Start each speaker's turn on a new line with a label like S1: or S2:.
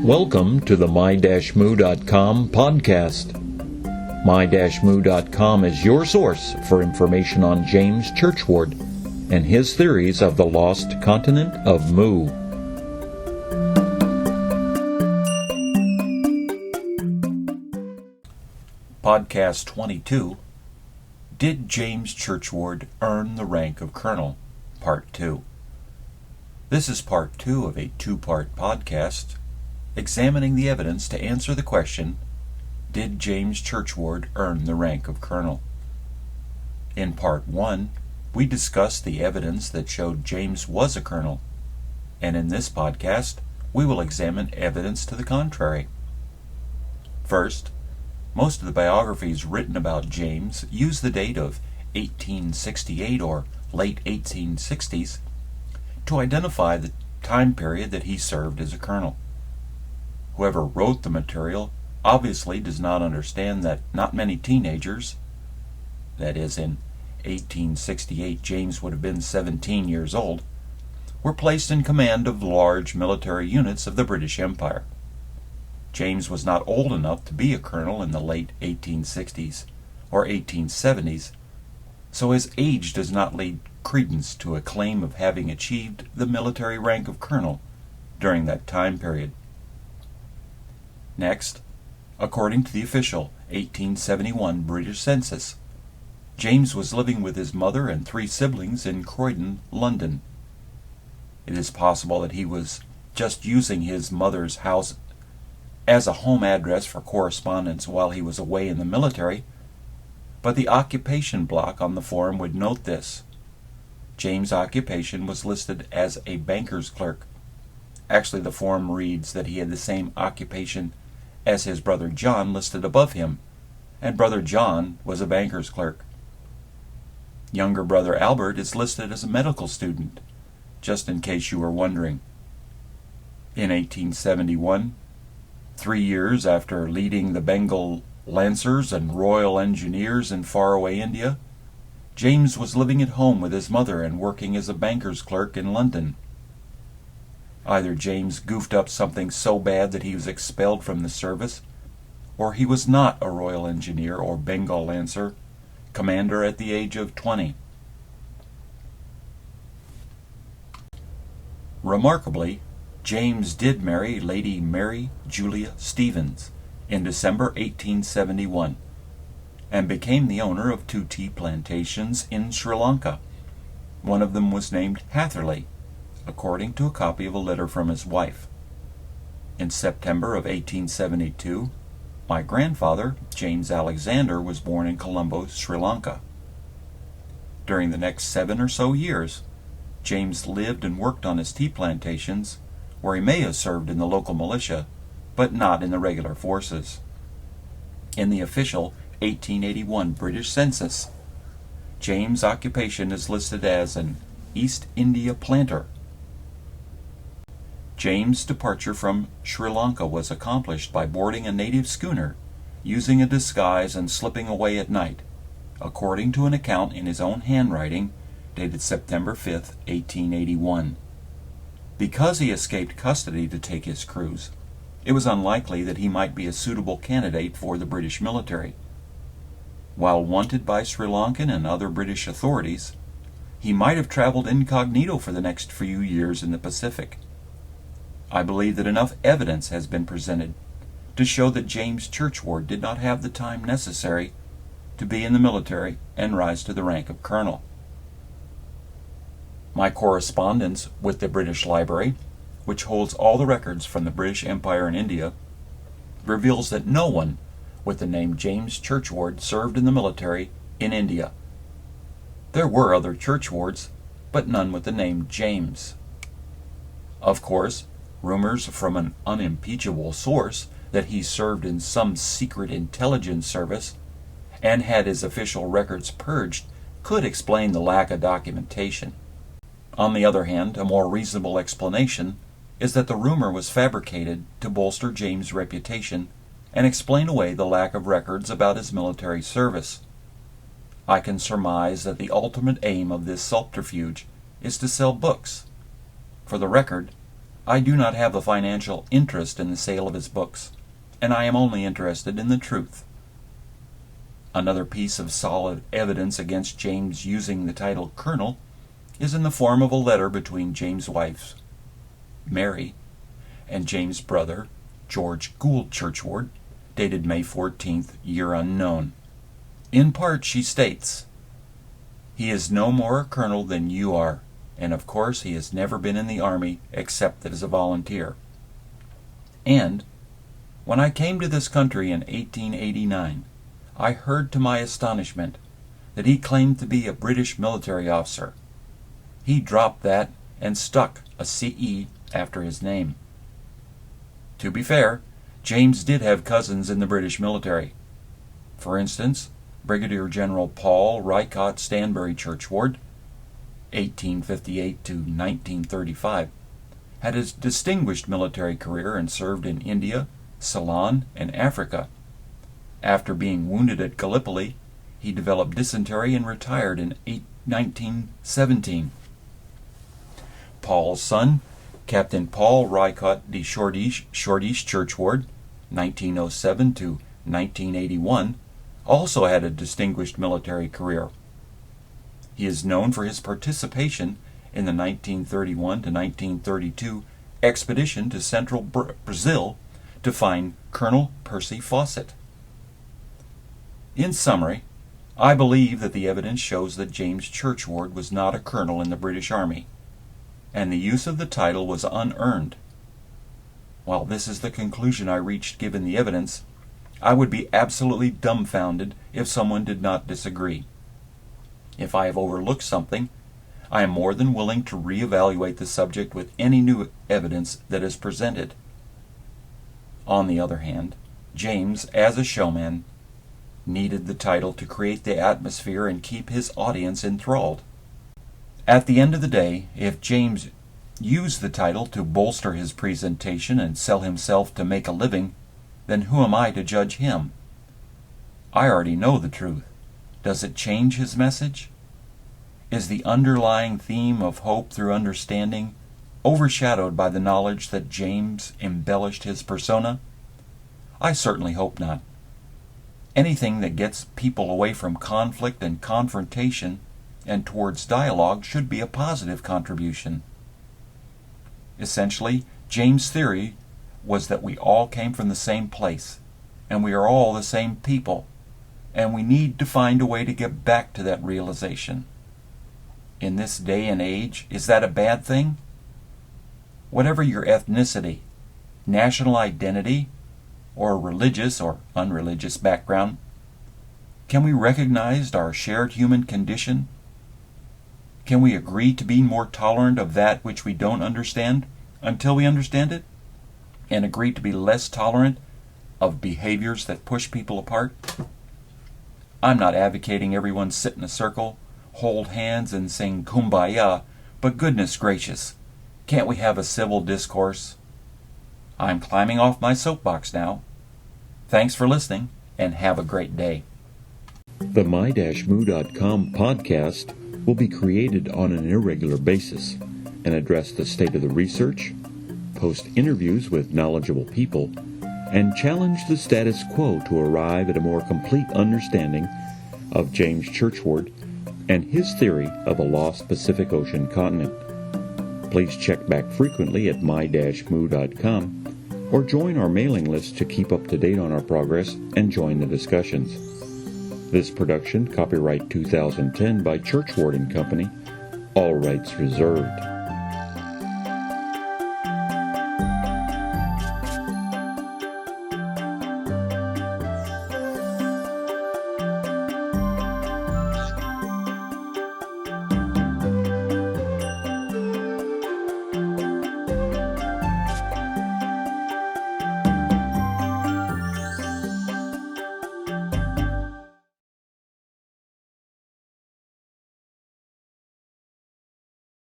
S1: Welcome to the my-moo.com podcast. My-moo.com is your source for information on James Churchward and his theories of the lost continent of Mu. Podcast 22, Did James Churchward Earn the Rank of Colonel? Part 2. This is part 2 of a two-part podcast examining the evidence to answer the question, did James Churchward earn the rank of colonel? In part 1, we discussed the evidence that showed James was a colonel, and in this podcast, we will examine evidence to the contrary. First, most of the biographies written about James use the date of 1868 or late 1860s to identify the time period that he served as a colonel. Whoever wrote the material obviously does not understand that not many teenagers, that is, in 1868 James would have been 17 years old, were placed in command of large military units of the British Empire. James was not old enough to be a colonel in the late 1860s or 1870s, so his age does not lead credence to a claim of having achieved the military rank of colonel during that time period. Next, according to the official 1871 British census, James was living with his mother and 3 siblings in Croydon, London. It is possible that he was just using his mother's house as a home address for correspondence while he was away in the military, but the occupation block on the form would note this. James' occupation was listed as a banker's clerk. Actually, the form reads that he had the same occupation as his brother John listed above him, and brother John was a banker's clerk. Younger brother Albert is listed as a medical student, just in case you were wondering. In 1871, 3 years after leading the Bengal Lancers and Royal Engineers in faraway India, James was living at home with his mother and working as a banker's clerk in London. Either James goofed up something so bad that he was expelled from the service, or he was not a Royal Engineer or Bengal Lancer commander at the age of 20. Remarkably, James did marry Lady Mary Julia Stevens in December 1871 and became the owner of 2 tea plantations in Sri Lanka. One of them was named Hatherley, according to a copy of a letter from his wife. In September of 1872, my grandfather, James Alexander, was born in Colombo, Sri Lanka. During the next 7 or so years, James lived and worked on his tea plantations, where he may have served in the local militia, but not in the regular forces. In the official 1881 British census, James' occupation is listed as an East India planter. James' departure from Sri Lanka was accomplished by boarding a native schooner, using a disguise and slipping away at night, according to an account in his own handwriting dated September 5, 1881. Because he escaped custody to take his cruise, it was unlikely that he might be a suitable candidate for the British military. While wanted by Sri Lankan and other British authorities, he might have traveled incognito for the next few years in the Pacific. I believe that enough evidence has been presented to show that James Churchward did not have the time necessary to be in the military and rise to the rank of colonel. My correspondence with the British Library, which holds all the records from the British Empire in India, reveals that no one with the name James Churchward served in the military in India. There were other Churchwards, but none with the name James. Of course, rumors from an unimpeachable source that he served in some secret intelligence service and had his official records purged could explain the lack of documentation. On the other hand, a more reasonable explanation is that the rumor was fabricated to bolster James' reputation and explain away the lack of records about his military service. I can surmise that the ultimate aim of this subterfuge is to sell books. For the record, I do not have a financial interest in the sale of his books, and I am only interested in the truth. Another piece of solid evidence against James using the title Colonel is in the form of a letter between James' wife, Mary, and James' brother, George Gould Churchward, dated May 14th, year unknown. In part, she states, "He is no more a colonel than you are, and of course he has never been in the army except as a volunteer. And when I came to this country in 1889, I heard to my astonishment that he claimed to be a British military officer. He dropped that and stuck a CE after his name." To be fair, James did have cousins in the British military. For instance, Brigadier General Paul Rycott Stanbury Churchward, 1858 to 1935, had a distinguished military career and served in India, Ceylon, and Africa. After being wounded at Gallipoli, he developed dysentery and retired in 1917. Paul's son, Captain Paul Rycott de Shortish Churchward, 1907 to 1981, also had a distinguished military career. He is known for his participation in the 1931 to 1932 expedition to central Brazil to find Colonel Percy Fawcett. In summary, I believe that the evidence shows that James Churchward was not a colonel in the British Army, and the use of the title was unearned. While this is the conclusion I reached given the evidence, I would be absolutely dumbfounded if someone did not disagree. If I have overlooked something, I am more than willing to reevaluate the subject with any new evidence that is presented. On the other hand, James, as a showman, needed the title to create the atmosphere and keep his audience enthralled. At the end of the day, if James used the title to bolster his presentation and sell himself to make a living, then who am I to judge him? I already know the truth. Does it change his message? Is the underlying theme of hope through understanding overshadowed by the knowledge that James embellished his persona? I certainly hope not. Anything that gets people away from conflict and confrontation and towards dialogue should be a positive contribution. Essentially, James' theory was that we all came from the same place, and we are all the same people, and we need to find a way to get back to that realization. In this day and age, is that a bad thing? Whatever your ethnicity, national identity, or religious or unreligious background, can we recognize our shared human condition? Can we agree to be more tolerant of that which we don't understand until we understand it? And agree to be less tolerant of behaviors that push people apart? I'm not advocating everyone sit in a circle, hold hands, and sing Kumbaya, but goodness gracious, can't we have a civil discourse? I'm climbing off my soapbox now. Thanks for listening, and have a great day.
S2: The my-moo.com podcast will be created on an irregular basis and address the state of the research, post interviews with knowledgeable people, and challenge the status quo to arrive at a more complete understanding of James Churchward and his theory of a lost Pacific Ocean continent. Please check back frequently at my-moo.com or join our mailing list to keep up to date on our progress and join the discussions. This production, copyright 2010 by Churchward & Company, all rights reserved.